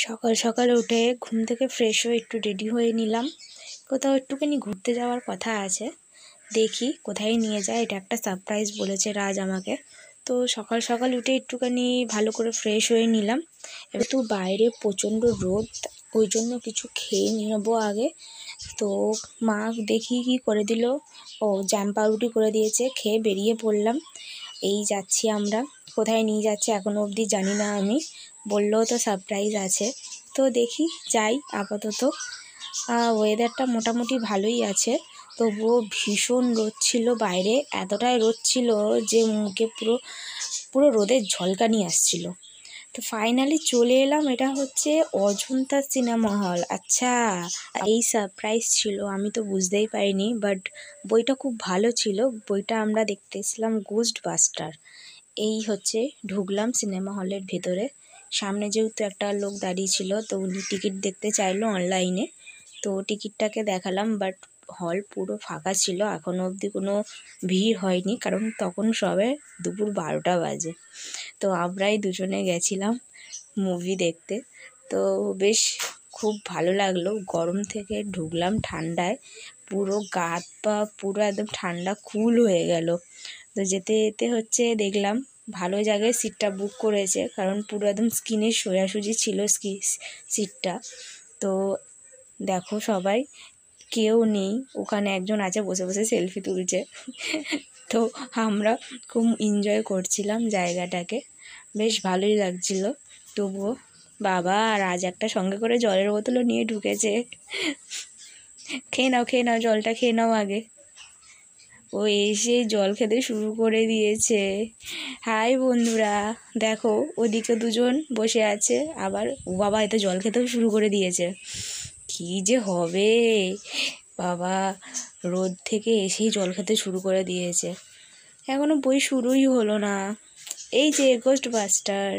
সকাল সকাল উঠে ঘুম থেকে ফ্রেশ হয়ে একটু রেডি হয়ে নিলাম। কোথাও একটুখানি ঘুরতে যাওয়ার কথা আছে, দেখি কোথায় নিয়ে যায়। এটা একটা সারপ্রাইজ বলেছে রাজ আমাকে। তো সকাল সকাল উঠে একটুখানি ভালো করে ফ্রেশ হয়ে নিলাম। এবার তো বাইরে প্রচণ্ড রোদ, ওই জন্য কিছু খেয়ে নেবো আগে। তো মা দেখি কি করে দিল, জ্যাম পাউরুটি করে দিয়েছে, খেয়ে বেরিয়ে পড়লাম। এই যাচ্ছি আমরা, কোথায় নিয়ে যাচ্ছে এখনও অবধি জানি না আমি, বললেও তো সারপ্রাইজ আছে। তো দেখি যাই আপাতত। ওয়েদারটা মোটামুটি ভালোই আছে, তবুও ভীষণ রোদ ছিল বাইরে, এতটাই রোদ ছিল যে মুখে পুরো পুরো রোদের ঝলকানি আসছিল। তো ফাইনালি চলে এলাম, এটা হচ্ছে অজন্তা সিনেমা হল। আচ্ছা, এই সারপ্রাইজ ছিল, আমি তো বুঝতেই পারিনি, বাট বইটা খুব ভালো ছিল। বইটা আমরা দেখতে এসেছিলাম গোস্ট বাস্টার। এই হচ্ছে ঢুকলাম সিনেমা হলের ভেতরে। সামনে যেহেতু একটা লোক দাঁড়িয়ে ছিল, তো উনি টিকিট দেখতে চাইলো অনলাইনে, তো টিকিটটাকে দেখালাম, বাট হল পুরো ফাঁকা ছিল। এখনও অবধি কোনো ভিড় হয়নি, কারণ তখন সবে দুপুর 12টা বাজে। তো আমরাই দুজনে গেছিলাম মুভি দেখতে। তো বেশ খুব ভালো লাগলো। গরম থেকে ঢুকলাম ঠান্ডায়, পুরো গা হাত পা পুরো একদম ঠান্ডা কুল হয়ে গেল। তো যেতে যেতে হচ্ছে দেখলাম ভালো জায়গায় সিটটা বুক করেছে, কারণ পুরো একদম স্কিনে সোজাসুজি ছিল সিটটা। তো দেখো সবাই কেউ নেই, ওখানে একজন আছে বসে বসে সেলফি তুলছে। তো আমরা খুব এনজয় করছিলাম জায়গাটাকে, বেশ ভালোই লাগছিল। তবুও বাবা রাজ একটা সঙ্গে করে জলের বোতলও নিয়ে ঢুকেছে। খেয়ে নাও খেয়ে নাও, জলটা খেয়ে নাও আগে। ও এসে জল খেতে শুরু করে দিয়েছে। হাই বন্ধুরা, দেখো ওদিকে দুজন বসে আছে, আবার ও বাবা এতে জল খেতেও শুরু করে দিয়েছে। কি যে হবে বাবা, রোদ থেকে এসেই জল খেতে শুরু করে দিয়েছে। এখনো বই শুরুই হলো না। এই যে গোস্ট বাস্টার।